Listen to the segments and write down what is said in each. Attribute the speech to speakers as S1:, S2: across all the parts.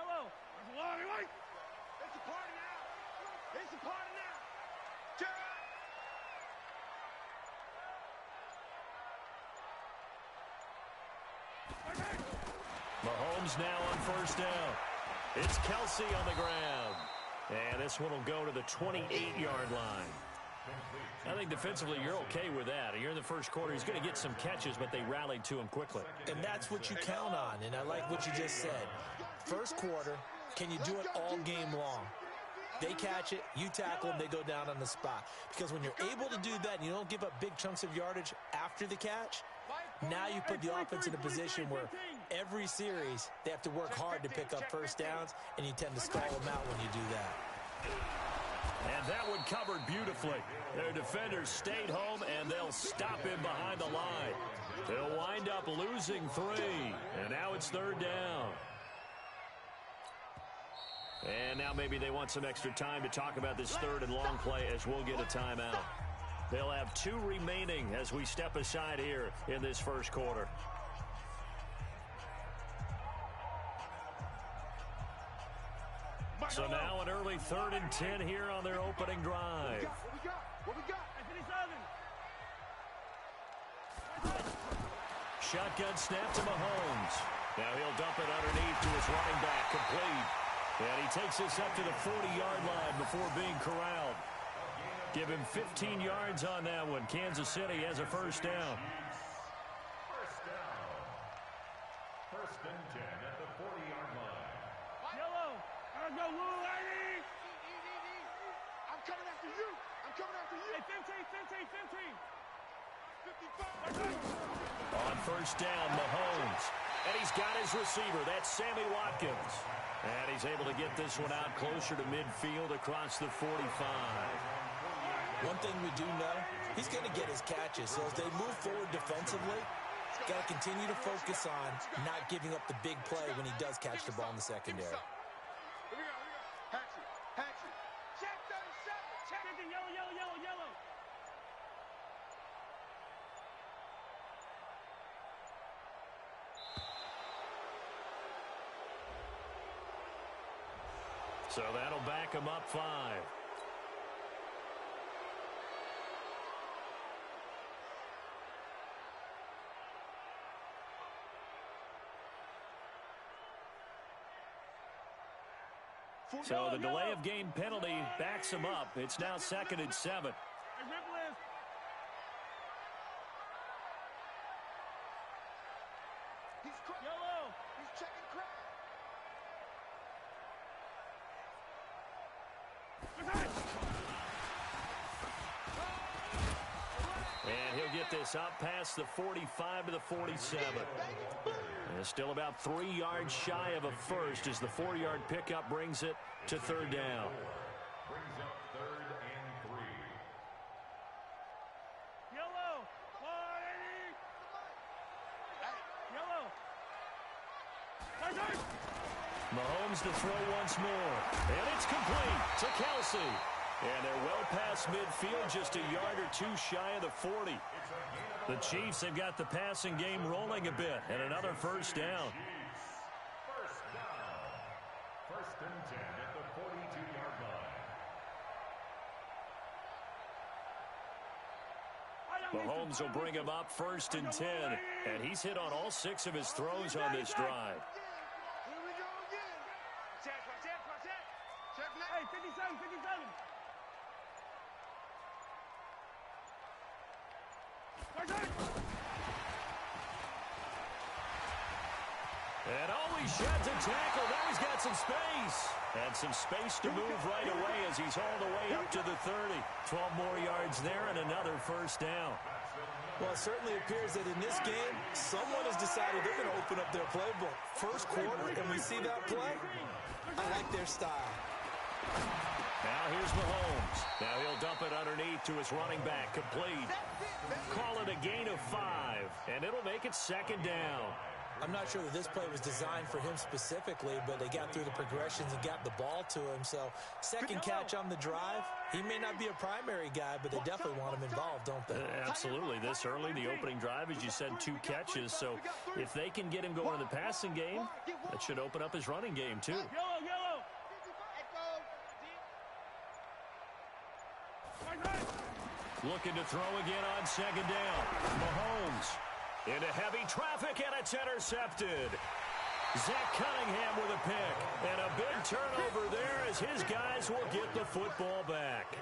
S1: Yellow. It's a party now. It's a party now.
S2: Mahomes now on first down. It's Kelsey on the ground. And this one will go to the 28-yard line. I think defensively you're okay with that. You're in the first quarter. He's going to get some catches, but they rallied to him quickly.
S3: And that's what you count on, and I like what you just said. First quarter, can you do it all game long? They catch it, you tackle them, they go down on the spot. Because when you're able to do that and you don't give up big chunks of yardage after the catch, now you put the offense in a position where every series they have to work hard to pick up first downs, and you tend to stall them out when you do that.
S2: And that one covered beautifully. Their defenders stayed home, and they'll stop him behind the line. They'll wind up losing 3, and now it's third down. And now maybe they want some extra time to talk about this third and long play as we'll get a timeout. They'll have 2 remaining as we step aside here in this first quarter. So now an early 3rd and 10 here on their opening drive.
S1: What we got?
S2: Shotgun snap to Mahomes. Now he'll dump it underneath to his running back, complete. And he takes this up to the 40-yard line before being corralled. Give him 15 yards on that one. Kansas City has a first down.
S4: First and 10 at the 40-yard line.
S1: Yellow. Gotta go, Lou, lady. I'm coming after you. I'm coming after you. Hey, 15. 55.
S2: On first down, Mahomes. And he's got his receiver. That's Sammy Watkins. And he's able to get this one out closer to midfield across the 45.
S3: One thing we do know, he's going to get his catches. So as they move forward defensively, got to continue to focus on not giving up the big play when he does catch the ball in the secondary.
S1: Here we go. Hatchet. Check 37. Check it. Yellow.
S2: So that'll back him up 5. So the delay of game penalty backs him up. It's now 2nd and 7.
S1: Yellow. He's checking crowd.
S2: And he'll get this up past the 45 to the 47. And still about 3 yards shy of a first as the 4-yard pickup brings it to third down.
S4: Brings up 3rd and 3.
S1: Yellow.
S2: Mahomes to throw once more. And it's complete to Kelsey. And they're well past midfield, just a yard or 2 shy of the 40. The Chiefs have got the passing game rolling a bit, and another first down.
S4: First down. First and 10 at the 42-yard line.
S2: Mahomes will bring him up 1st and 10, and he's hit on all 6 of his throws on this drive.
S1: Here we go again. Check. Hey, 57.
S2: And he sheds a tackle. Now he's got some space. And some space to move right away as he's all the way up to the 30. 12 more yards there and another first down.
S3: Well, it certainly appears that in this game, someone has decided they're going to open up their playbook. First quarter, and we see that play. I like their style.
S2: Now here's Mahomes. Now he'll dump it underneath to his running back. Complete. Call it a gain of 5, and it'll make it 2nd down.
S3: I'm not sure that this play was designed for him specifically, but they got through the progressions and got the ball to him. So second catch on the drive. He may not be a primary guy, but they definitely want him involved, don't they?
S2: Absolutely. This early, the opening drive, as you said, 2 catches. So if they can get him going in the passing game, that should open up his running game too.
S1: Yellow.
S2: Looking to throw again on second down. Mahomes into heavy traffic, and it's intercepted. Zach Cunningham with a pick, and a big turnover there as his guys will get the football back.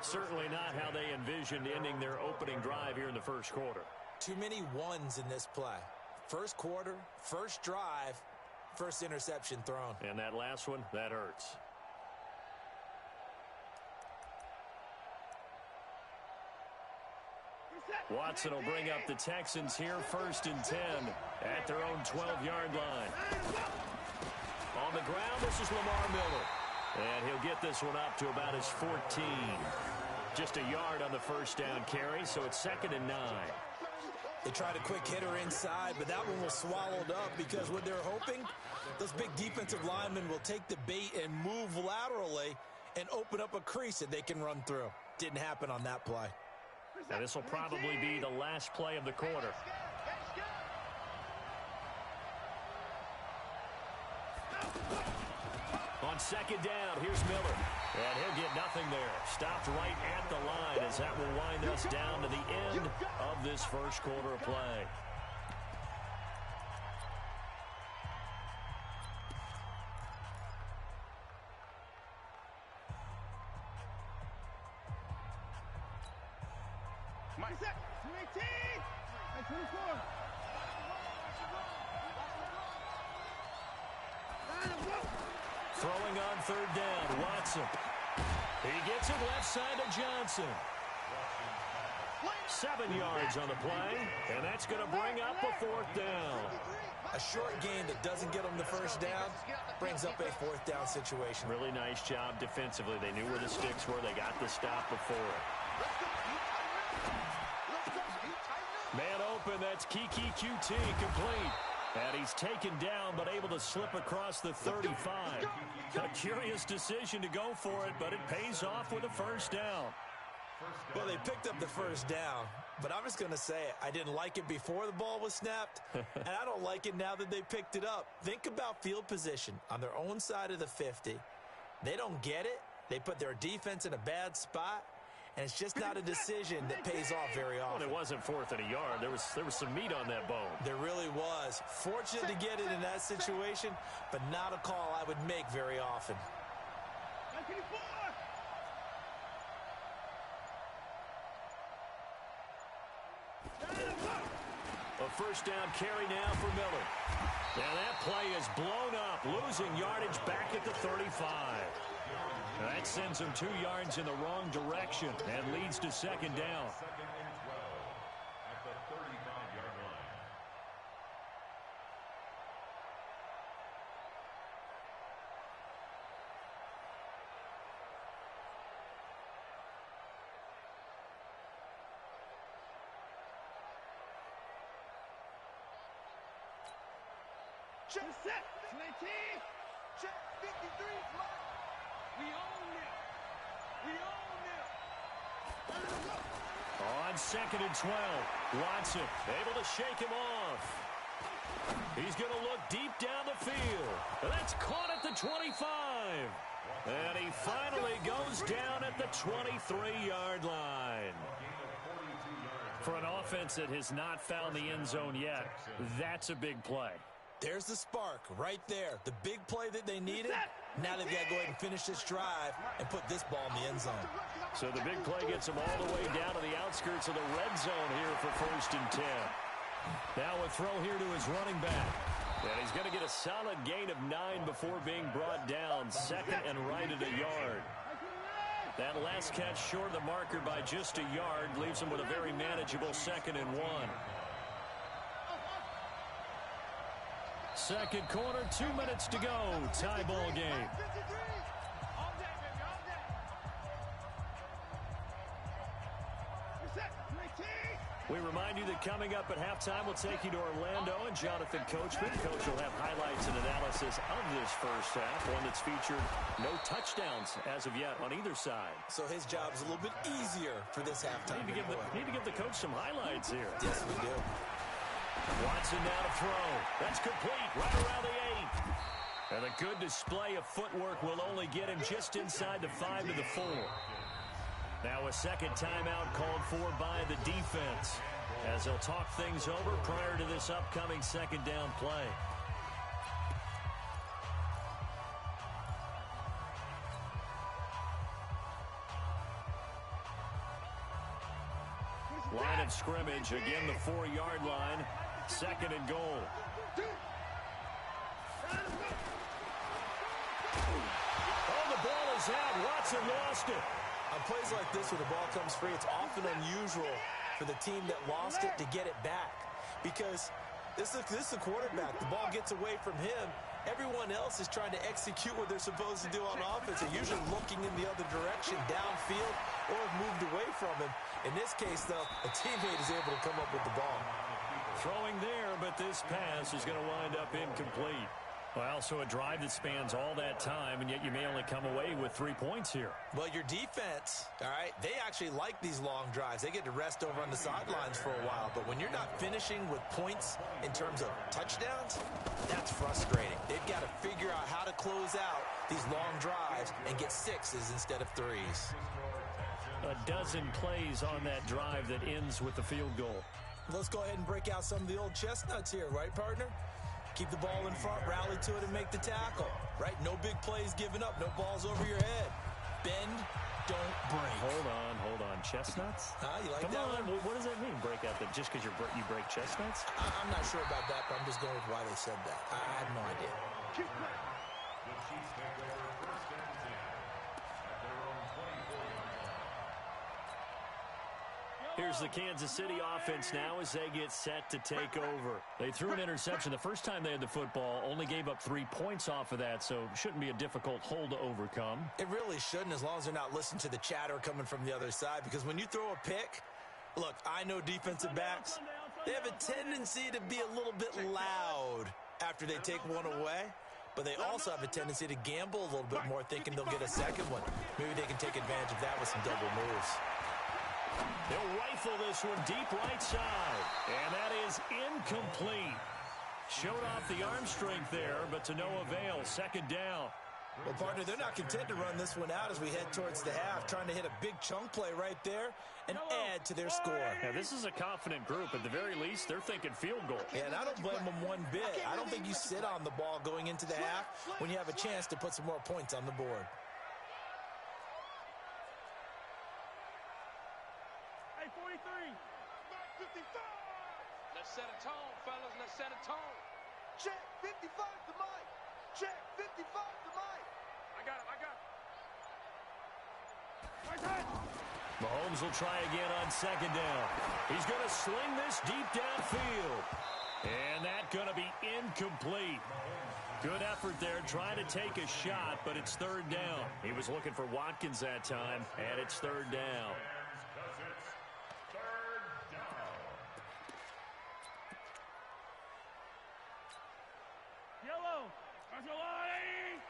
S2: Certainly not how they envisioned ending their opening drive here in the first quarter.
S3: Too many ones in this play. First quarter, first drive, first interception thrown.
S2: And that last one, that hurts. Watson will bring up the Texans here, 1st and 10 at their own 12-yard line. On the ground, this is Lamar Miller. And he'll get this one up to about his 14. Just a yard on the first down carry, so it's 2nd and 9.
S3: They tried a quick hitter inside, but that one was swallowed up because what they're hoping, those big defensive linemen will take the bait and move laterally and open up a crease that they can run through. Didn't happen on that play.
S2: Now this will probably be the last play of the quarter. On second down, here's Miller. And he'll get nothing there. Stopped right at the line as that will wind us down to the end of this first quarter of play.
S1: Mike, 218 and 24.
S2: Throwing on third down, Watson. He gets it left side to Johnson. 7 yards on the play, and that's going to bring up a 4th down.
S3: A short game that doesn't get them the first down brings up a 4th down situation.
S2: Really nice job defensively. They knew where the sticks were. They got the stop before it. Man open, that's Kiki QT, complete. And he's taken down, but able to slip across the 35. A curious decision to go for it, but it pays off with a first down.
S3: Well, they picked up the first down, but I'm just going to say it. I didn't like it before the ball was snapped, and I don't like it now that they picked it up. Think about field position on their own side of the 50. They don't get it. They put their defense in a bad spot. And it's just not a decision that pays off very often.
S2: Well, it wasn't 4th and a yard. There was some meat on that bone.
S3: There really was. Fortunate to get it in that situation, but not a call I would make very often.
S2: A first down carry now for Miller. Now that play is blown up, losing yardage back at the 35. That sends him 2 yards in the wrong direction and leads to 2nd down.
S4: 2nd and 12 at the 35-yard line.
S1: Check set. 19. Check 53. We own it. We own it.
S2: On 2nd and 12, Watson able to shake him off. He's going to look deep down the field. And that's caught at the 25. And he finally goes down at the 23-yard line. For an offense that has not found the end zone yet, that's a big play.
S3: There's the spark right there. The big play that they needed. Now they've got to go ahead and finish this drive and put this ball in the end zone.
S2: So the big play gets them all the way down to the outskirts of the red zone here for 1st and 10. Now a throw here to his running back. And he's going to get a solid gain of 9 before being brought down. 2nd and right at a yard. That last catch short of the marker by just a yard leaves him with a very manageable 2nd and 1. Second quarter, 2 minutes to go. Tie ball game. We remind you that coming up at halftime, we'll take you to Orlando and Jonathan Coachman. Coach will have highlights and analysis of this first half, one that's featured no touchdowns as of yet on either side.
S3: So his job is a little bit easier for this halftime.
S2: Need to give the coach some highlights here.
S3: Yes, we do.
S2: Watson now to throw. That's complete right around the 8. And a good display of footwork will only get him just inside the 5 to the 4. Now a second timeout called for by the defense as they'll talk things over prior to this upcoming second down play. Line of scrimmage, again the 4-yard line, second and goal. Oh, the ball is out. Watson lost it.
S3: On plays like this, when the ball comes free, it's often unusual for the team that lost it to get it back. Because this is the quarterback. The ball gets away from him. Everyone else is trying to execute what they're supposed to do on offense. They're usually looking in the other direction, downfield, or have moved away from him. In this case, though, a teammate is able to come up with the ball.
S2: Throwing there, but this pass is going to wind up incomplete. Well, so a drive that spans all that time, and yet you may only come away with 3 points here.
S3: Well, your defense, all right, they actually like these long drives. They get to rest over on the sidelines for a while. But when you're not finishing with points in terms of touchdowns, that's frustrating. They've got to figure out how to close out these long drives and get 6s instead of 3s.
S2: A dozen plays on that drive that ends with the field goal.
S3: Let's go ahead and break out some of the old chestnuts here, right, partner? Keep the ball in front, rally to it, and make the tackle, right? No big plays given up, no balls over your head. Bend, don't break.
S2: Hold on. Chestnuts?
S3: You like
S2: Come
S3: that
S2: on,
S3: one?
S2: what does that mean, break out? Just because you break chestnuts?
S3: I'm not sure about that, but I'm just going with why they said that. I have no idea.
S4: The Chiefs take over first and 10 at their own 24-yard line.
S2: Here's the Kansas City offense now as they get set to take over. They threw an interception the first time they had the football, only gave up 3 points off of that, so shouldn't be a difficult hole to overcome.
S3: It really shouldn't, as long as they're not listening to the chatter coming from the other side, because when you throw a pick, look, I know defensive backs, they have a tendency to be a little bit loud after they take one away, but they also have a tendency to gamble a little bit more, thinking they'll get a second one. Maybe they can take advantage of that with some double moves.
S2: They'll rifle this one deep right side, and that is incomplete. Showed off the arm strength there, but to no avail. Second down.
S3: Well, partner, they're not content to run this one out as we head towards the half, trying to hit a big chunk play right there and add to their score.
S2: Now, this is a confident group. At the very least, they're thinking field goal.
S3: Yeah, and I don't blame them one bit. I don't think you sit on the ball going into the half when you have a chance to put some more points on the board.
S1: Hey, 43. 55.
S5: Let's set a tone, fellas. Let's set a tone.
S1: Check 55 to Mike. Check 55 to Mike. I got it. Right hand.
S2: Mahomes will try again on second down. He's going to sling this deep downfield. And that's going to be incomplete. Good effort there, trying to take a shot, but it's third down. He was looking for Watkins that time, and it's third down.
S1: Yellow. That's a line.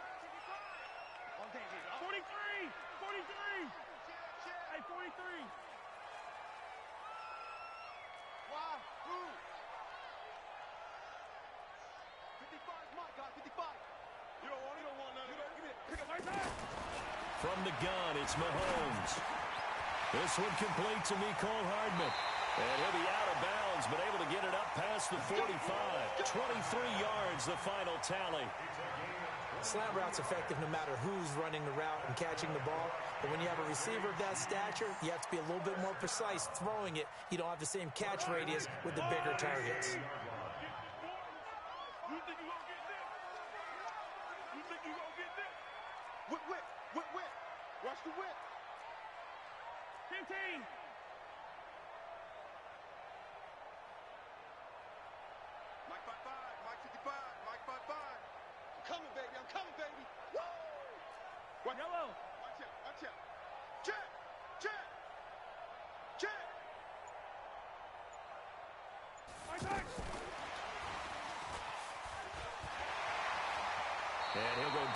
S1: 43. 43. Hey, 43. Why? Who? 55 is my guy. 55. You don't want none of that. Give me that. Pick up right there.
S2: From the gun, it's Mahomes. This one complete to Mecole Hardman. And he'll be out of bounds, but able to get it up past the 45. 23 yards, the final tally.
S3: Slant route's effective no matter who's running the route and catching the ball. But when you have a receiver of that stature, you have to be a little bit more precise throwing it. You don't have the same catch radius with the bigger targets.
S1: You think you gonna get this? You think you gonna get this? Whip. Watch the whip. 15. Mike 55. Mike 55. Mike 55. I'm coming, baby. Woo! What? Yellow. Watch out. Check.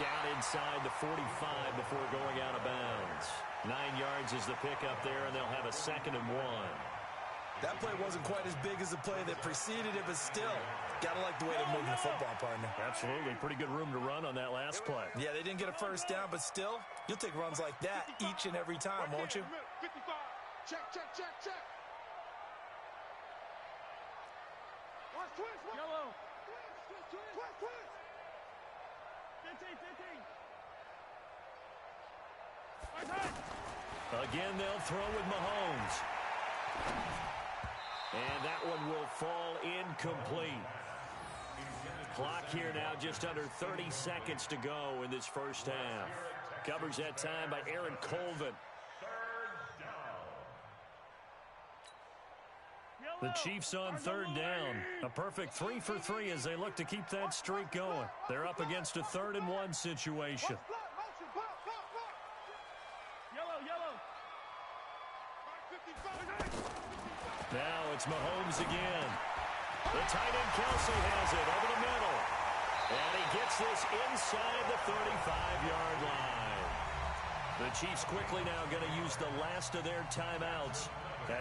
S2: down inside the 45 before going out of bounds. 9 yards is the pickup there, and they'll have a 2nd and 1.
S3: That play wasn't quite as big as the play that preceded it, but still, gotta like the way they're moving the football, partner.
S2: Absolutely. Pretty good room to run on that last play.
S3: Yeah, they didn't get a first down, but still, you'll take runs like that each and every time, won't you?
S1: 55. Check, check, check, check. Watch twist. Yellow. Twist. 15.
S2: Again, they'll throw with Mahomes. And that one will fall incomplete. Clock here now just under 30 seconds to go in this first half. Covers that time by Aaron Colvin. The Chiefs on 3rd down. A perfect 3 for 3 as they look to keep that streak going. They're up against a 3rd and 1 situation. Now it's Mahomes again. The tight end Kelsey has it over the middle. And he gets this inside the 35-yard line. The Chiefs quickly now going to use the last of their timeouts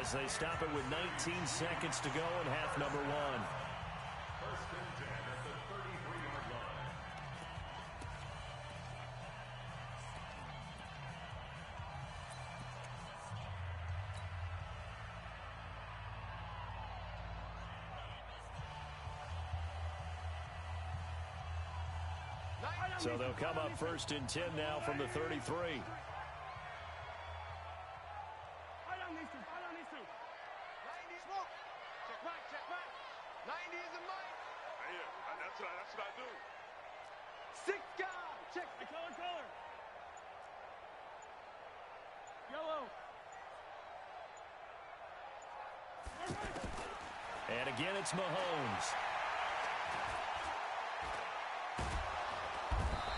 S2: as they stop it with 19 seconds to go in half number 1.
S4: First and 10 at the 33-yard line.
S2: So they'll come up 1st and 10 now from the 33.
S1: That's what I do. 6 guys. Check. Color. Yellow.
S2: And again, it's Mahomes.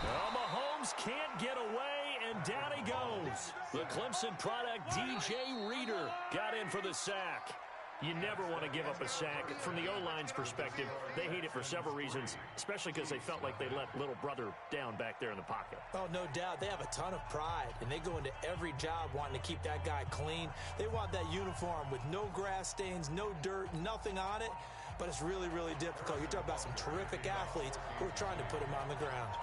S2: Well, Mahomes can't get away, and down he goes. The Clemson product, DJ Reader, got in for the sack. You never want to give up a sack. From the O-line's perspective, they hate it for several reasons, especially because they felt like they let little brother down back there in the pocket.
S3: Oh, no doubt. They have a ton of pride, and they go into every job wanting to keep that guy clean. They want that uniform with no grass stains, no dirt, nothing on it, but it's really, really difficult. You're talking about some terrific athletes who are trying to put him on the ground.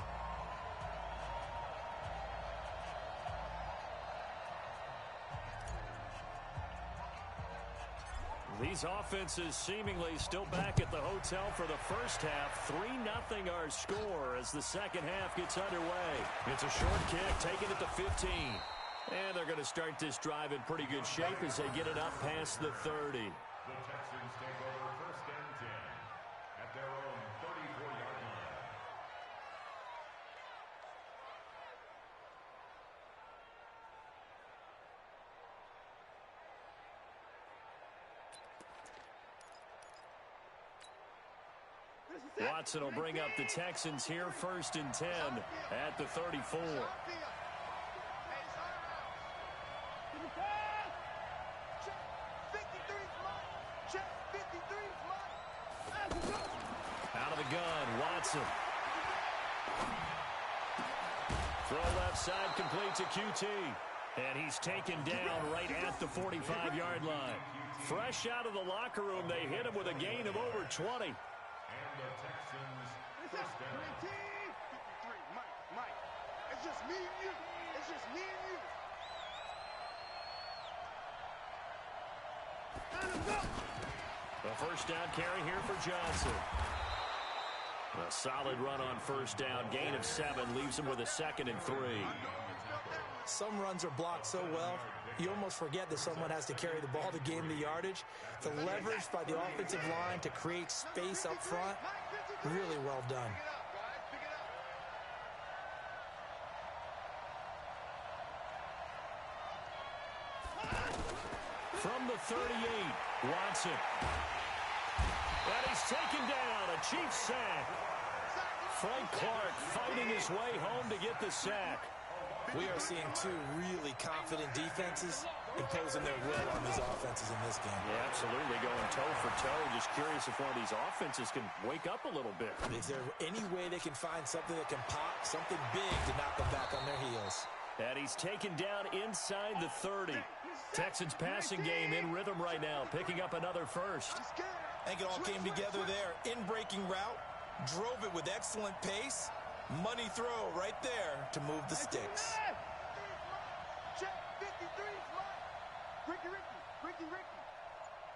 S2: These offenses seemingly still back at the hotel for the first half. 3-0 our score as the second half gets underway. It's a short kick, taking it to 15. And they're going to start this drive in pretty good shape as they get it up past the 30.
S4: The Texans take over 1st and 10 at their own 34-yard line.
S2: Watson will bring up the Texans here 1st and 10 at the 34. Out of the gun, Watson. Throw left side complete to QT. And he's taken down right at the 45-yard line. Fresh out of the locker room, they hit him with a gain of over 20.
S4: And the Texans first down.
S1: 53, Mike. It's just me and you. It's just me and you.
S2: A first down carry here for Johnson. A solid run on first down. Gain of 7 leaves him with a 2nd and 3.
S3: Some runs are blocked so well, you almost forget that someone has to carry the ball to gain the yardage. The leverage by the offensive line to create space up front, really well done.
S2: From the 38, Watson. And he's taken down, a Chiefs sack. Frank Clark fighting his way home to get the sack.
S3: We are seeing two really confident defenses imposing their will on these offenses in this game.
S2: Yeah, absolutely, going toe for toe. Just curious if one of these offenses can wake up a little bit.
S3: Is there any way they can find something that can pop, something big to knock them back on their heels?
S2: And he's taken down inside the 30. Texans passing game in rhythm right now, picking up another first.
S3: I think it all came together there. In-breaking route, drove it with excellent pace. Money throw right there to move the sticks.
S1: Check 53, Ricky.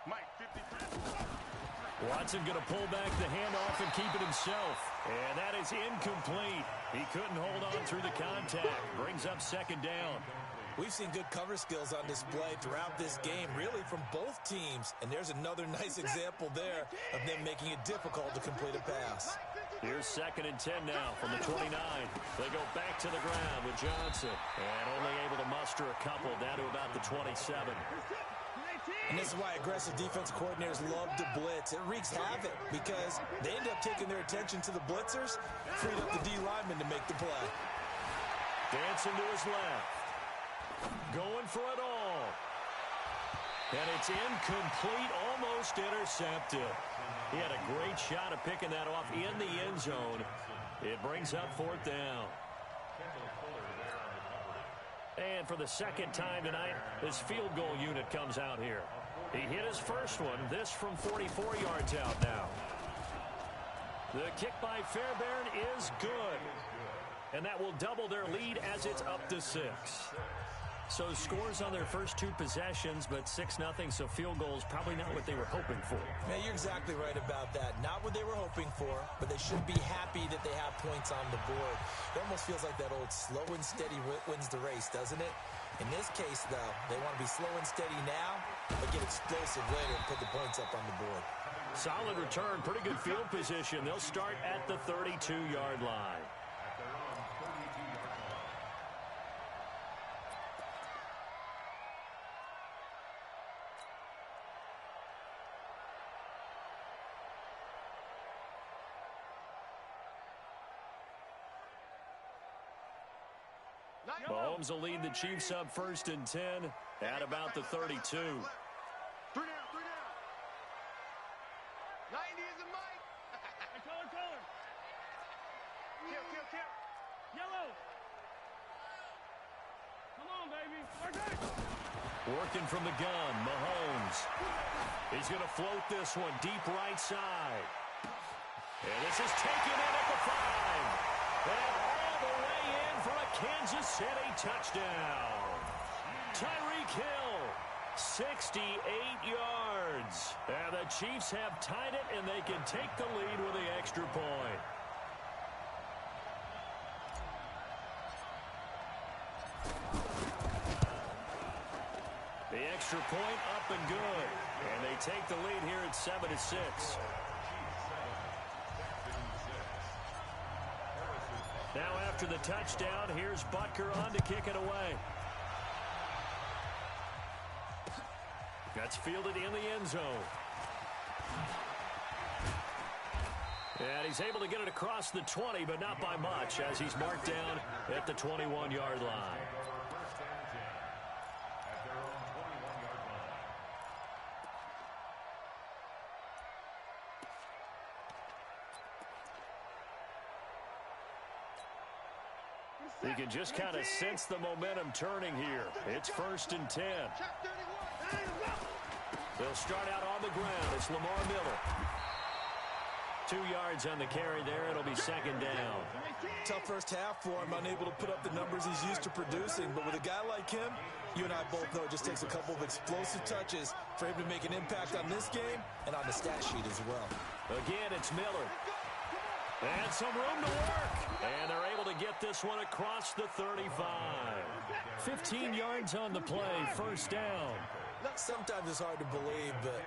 S1: Mike, 53.
S2: Watson going to pull back the handoff and keep it himself. And that is incomplete. He couldn't hold on through the contact. Brings up second down.
S3: We've seen good cover skills on display throughout this game, really from both teams. And there's another nice example there of them making it difficult to complete a pass.
S2: Here's 2nd and 10 now from the 29. They go back to the ground with Johnson. And only able to muster a couple down to about the 27.
S3: And this is why aggressive defense coordinators love to blitz. It wreaks havoc because they end up taking their attention to the blitzers, freed up the D lineman to make the play.
S2: Dancing to his left. Going for it all. And it's incomplete, almost intercepted. He had a great shot at picking that off in the end zone. It brings up 4th down. And for the second time tonight, this field goal unit comes out here. He hit his first one, this from 44 yards out now. The kick by Fairbairn is good. And that will double their lead as it's up to 6. So scores on their first 2 possessions, but 6-0, so field goals probably not what they were hoping for.
S3: Man, you're exactly right about that. Not what they were hoping for, but they should be happy that they have points on the board. It almost feels like that old slow and steady wins the race, doesn't it? In this case, though, they want to be slow and steady now, but get explosive later and put the points up on the board.
S2: Solid return, pretty good field position. They'll start at the 32-yard line. Mahomes will lead the Chiefs up 1st and 10 at about the 32.
S1: 3 down. 90 is a Mike.
S5: Hey, color.
S1: Kill.
S5: Yellow. Come on, baby. Work it.
S2: Working from the gun, Mahomes. He's going to float this one deep right side. And this is taken in at the 5. And all the way in for a Kansas City touchdown. Tyreek Hill, 68 yards. And the Chiefs have tied it, and they can take the lead with the extra point. The extra point up and good. And they take the lead here at 7-6. Now after the touchdown, here's Butker on to kick it away. That's fielded in the end zone. And he's able to get it across the 20, but not by much, as he's marked down at the 21-yard line. You can just kind of sense the momentum turning here. It's 1st and 10. They'll start out on the ground. It's Lamar Miller. 2 yards on the carry there. It'll be 2nd down.
S3: Tough first half for him, unable to put up the numbers he's used to producing. But with a guy like him, you and I both know it just takes a couple of explosive touches for him to make an impact on this game and on the stat sheet as well.
S2: Again, it's Miller. And some room to work. And they're able to get this one across the 35. 15 yards on the play, 1st down.
S3: Sometimes it's hard to believe, but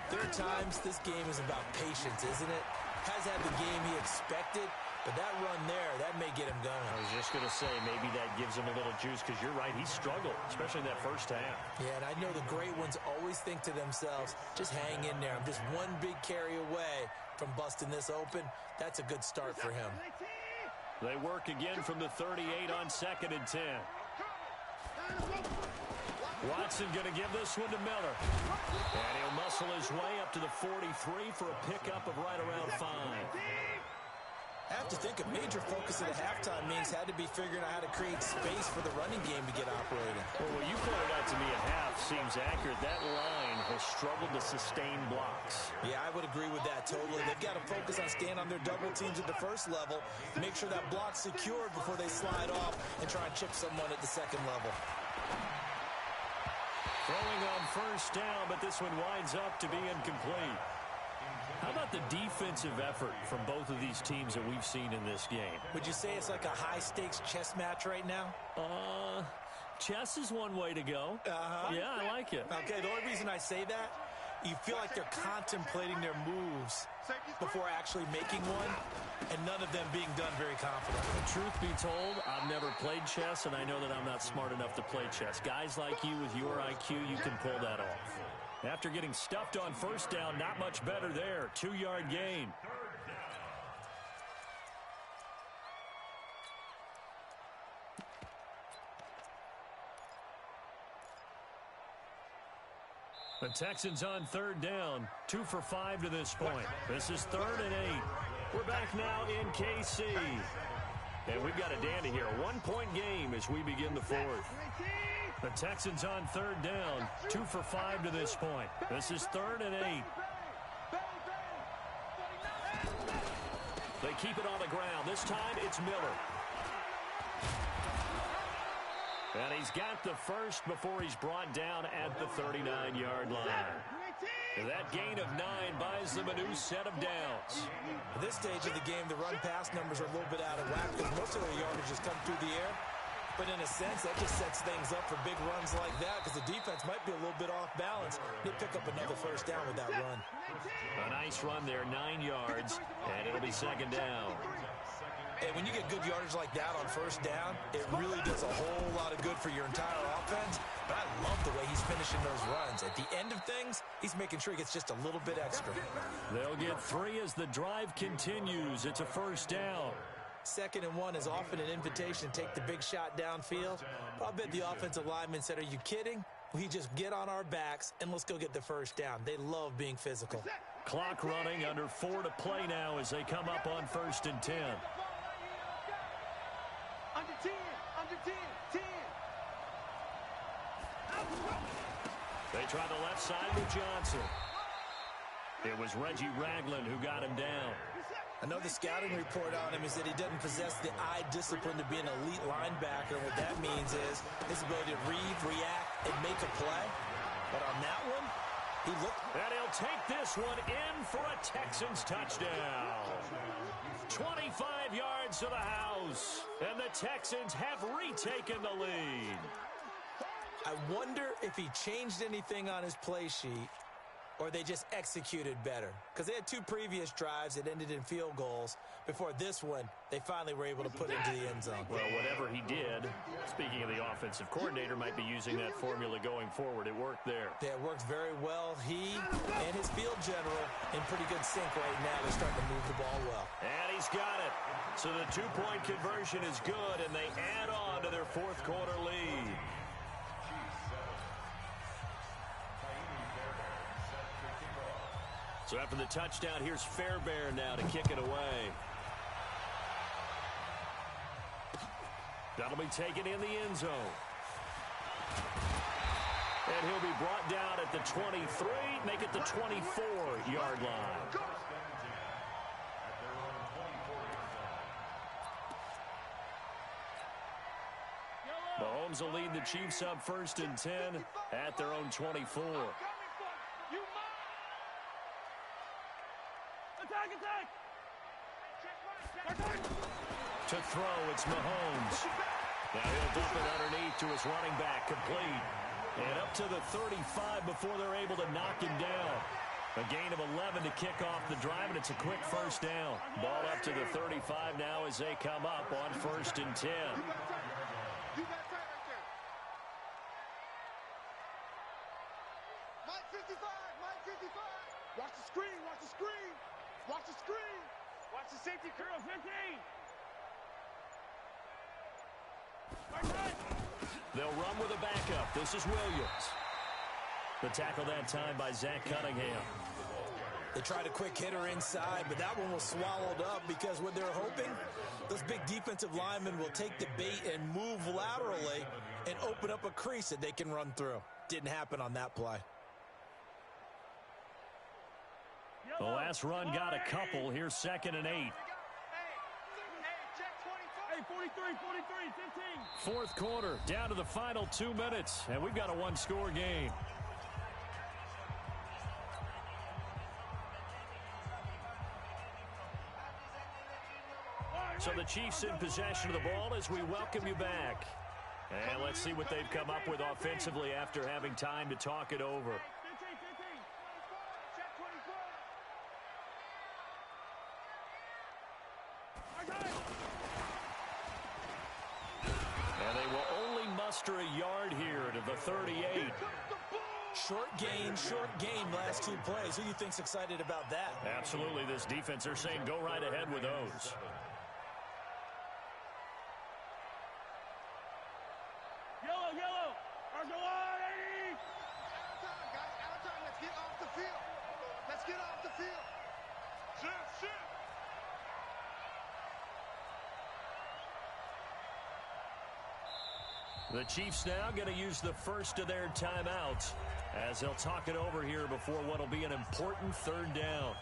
S3: there are times this game is about patience, isn't it? Has had the game he expected, but that run there, that may get him going.
S2: I was just going to say, maybe that gives him a little juice, because you're right, he struggled, especially in that first half.
S3: Yeah, and I know the great ones always think to themselves, just hang in there. I'm just one big carry away from busting this open. That's a good start for him.
S2: They work again from the 38 on 2nd and 10. Watson going to give this one to Miller. And he'll muscle his way up to the 43 for a pickup of right around 5.
S3: I have to think a major focus at the halftime means had to be figuring out how to create space for the running game to get operating.
S2: Well, what you pointed out to me at half seems accurate. That line has struggled to sustain blocks.
S3: Yeah, I would agree with that totally. They've got to focus on staying on their double teams at the first level, make sure that block's secured before they slide off and try and chip someone at the second level.
S2: Throwing on first down, but this one winds up to be incomplete. How about the defensive effort from both of these teams that we've seen in this game?
S3: Would you say it's like a high-stakes chess match right now?
S2: Chess is one way to go. Yeah, I like it.
S3: Okay, the only reason I say that, you feel like they're contemplating their moves before actually making one, and none of them being done very confidently.
S2: Truth be told, I've never played chess, and I know that I'm not smart enough to play chess. Guys like you with your IQ, you can pull that off. After getting stuffed on first down, not much better there. 2-yard gain. The Texans on third down. 2 for 5 to this point. This is 3rd and 8. We're back now in KC. And we've got a dandy here. A 1-point game as we begin the 4th. The Texans on third down. 2 for 5 to this point. This is 3rd and 8. They keep it on the ground. This time it's Miller. And he's got the first before he's brought down at the 39-yard line. That gain of 9 buys them a new set of downs.
S3: At this stage of the game, the run-pass numbers are a little bit out of whack because most of their yardage has come through the air. But in a sense, that just sets things up for big runs like that because the defense might be a little bit off balance. They pick up another first down with that run.
S2: A nice run there, 9 yards, and it'll be 2nd down.
S3: And when you get good yardage like that on first down, it really does a whole lot of good for your entire offense. But I love the way he's finishing those runs. At the end of things, he's making sure he gets just a little bit extra.
S2: They'll get 3 as the drive continues. It's a first down.
S3: 2nd and 1 is often an invitation to take the big shot downfield. But I'll bet the offensive lineman said, are you kidding? We just get on our backs and let's go get the first down. They love being physical.
S2: Clock running, under 4 to play now as they come up on 1st and 10.
S1: Under 10, under 10, 10.
S2: They try the left side with Johnson. It was Reggie Ragland who got him down.
S3: Another scouting report on him is that he doesn't possess the eye discipline to be an elite linebacker. And what that means is his ability to read, react, and make a play. But on that one, he looked...
S2: And he'll take this one in for a Texans touchdown. 25 yards to the house. And the Texans have retaken the lead.
S3: I wonder if he changed anything on his play sheet or they just executed better. Because they had 2 previous drives that ended in field goals. Before this one, they finally were able to put it into the end zone.
S2: Well, whatever he did, speaking of the offensive coordinator, might be using that formula going forward. It worked there.
S3: Yeah, it worked very well. He and his field general in pretty good sync right now. They're starting to move the ball well.
S2: And he's got it. So the 2-point conversion is good, and they add on to their 4th quarter lead. So after the touchdown, here's Fairbairn now to kick it away. That'll be taken in the end zone. And he'll be brought down at the 23, make it the 24-yard line. Mahomes will lead the Chiefs up 1st and 10 at their own 24. To throw, it's Mahomes. Now he'll dump it underneath to his running back, complete. And up to the 35 before they're able to knock him down. A gain of 11 to kick off the drive, and it's a quick first down. Ball up to the 35 now as they come up on 1st and 10.
S1: Watch the screen, watch the screen. Watch the screen. Watch the safety curl, 15.
S2: They'll run with a backup. This is Williams. The tackle that time by Zach Cunningham.
S3: They tried a quick hitter inside, but that one was swallowed up because what they're hoping, those big defensive linemen will take the bait and move laterally and open up a crease that they can run through. Didn't happen on that play.
S2: The last run got a couple. Here's 2nd and 8.
S1: Hey, check 24. Hey, 43, 15.
S2: Fourth quarter, down to the final 2 minutes, and we've got a one-score game. So the Chiefs in possession of the ball as we welcome you back. And let's see what they've come up with offensively after having time to talk it over.
S1: 15. Check 24.
S2: And they will only muster a yard here to the 38.
S3: Short game, last 2 plays. Who do you think's excited about that?
S2: Absolutely, this defense, they're saying go right ahead with those.
S1: Yellow. Go on, 80.
S6: Out of time. Let's get off the field. Shift.
S2: The Chiefs now going to use the first of their timeouts as they'll talk it over here before what will be an important 3rd down.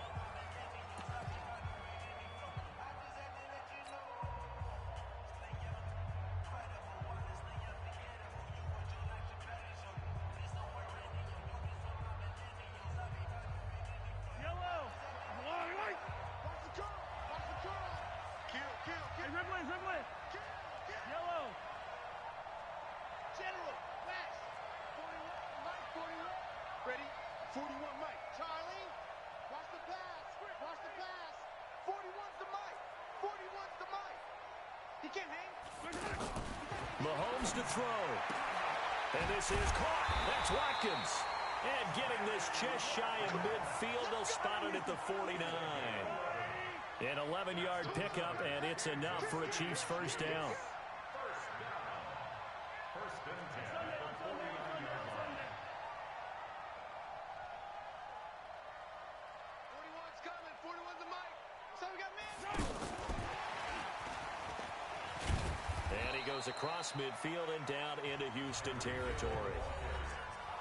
S2: Mahomes to throw. And this is caught. That's Watkins. And getting this just shy of midfield. They'll spot it at the 49. An 11-yard pickup, and it's enough for a Chiefs first down.
S4: First and 10 at the 49-yard line.
S6: 41's coming. 41's the mic. So we got man.
S2: And he goes across midfield and down into Houston territory.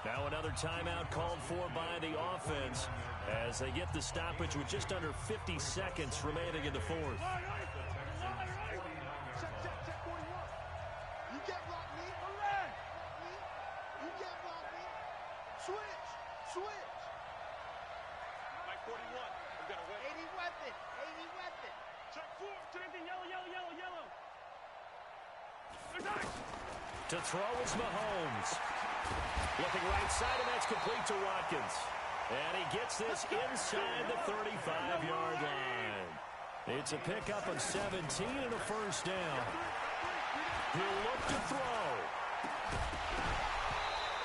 S2: Now another timeout called for by the offense as they get the stoppage with just under 50 seconds remaining in the fourth.
S6: Check 41. You can't block me. You can't block me. Switch.
S5: Mike 41. We got a weapon.
S6: 80 weapon.
S1: Check 4. Yellow.
S2: To throw is Mahomes. Looking right side, and that's complete to Watkins. And he gets this inside the 35-yard line. It's a pickup of 17 and a first down. He'll look to throw.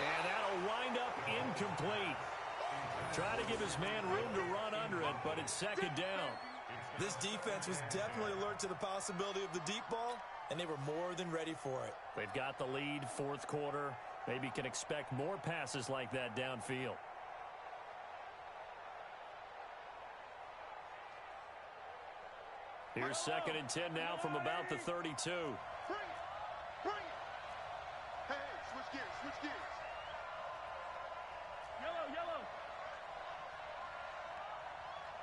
S2: And that'll wind up incomplete. Try to give his man room to run under it, but it's 2nd down.
S3: This defense was definitely alert to the possibility of the deep ball, and they were more than ready for it.
S2: They've got the lead, fourth quarter. Maybe can expect more passes like that downfield. Here's 2nd and 10 now from about the 32.
S6: Bring it. Hey, switch gears.
S1: Yellow.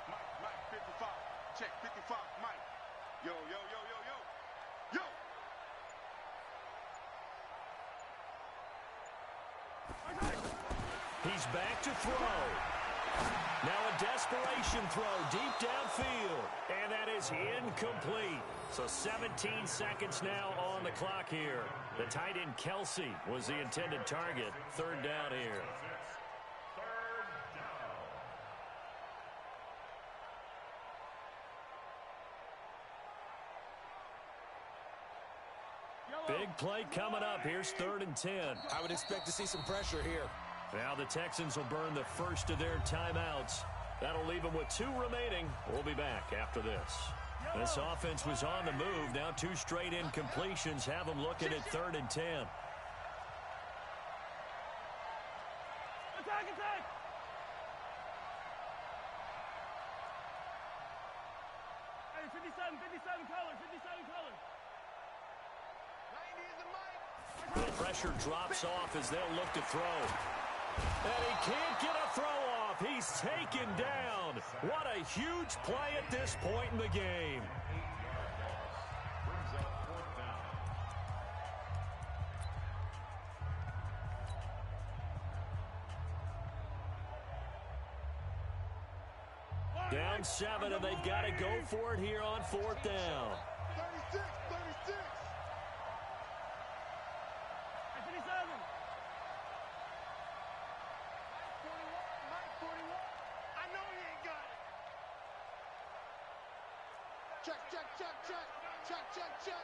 S6: Mike, 55. Check 55, Mike. Yo.
S2: He's back to throw. Now a desperation throw deep downfield. And that is incomplete. So 17 seconds now on the clock here. The tight end Kelsey was the intended target. 3rd down here. Big play coming up. Here's 3rd and 10.
S3: I would expect to see some pressure here.
S2: Now the Texans will burn the first of their timeouts. That'll leave them with 2 remaining. We'll be back after this. This offense was on the move. Now 2 straight incompletions have them looking at 3rd and 10.
S1: attack! Hey, 57 color, 57 color.
S6: 90 is the mic.
S2: The pressure drops off as they'll look to throw. And he can't get a throw off. He's taken down. What a huge play at this point in the game.
S4: Brings up fourth down.
S2: Down 7, and they've got to go for it here on fourth down.
S6: 36, 36.
S1: Hey, 57.
S6: Mike 41. I know he ain't got it. Check, check, check, check. Check, check, check.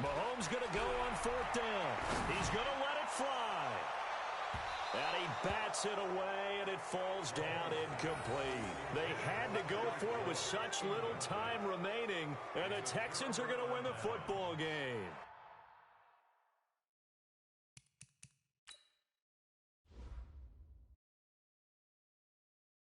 S2: Mahomes going to go on fourth down. He's going to let it fly. And he bats it away, and it falls down incomplete. They had to go for it with such little time remaining, and the Texans are going to win the football game.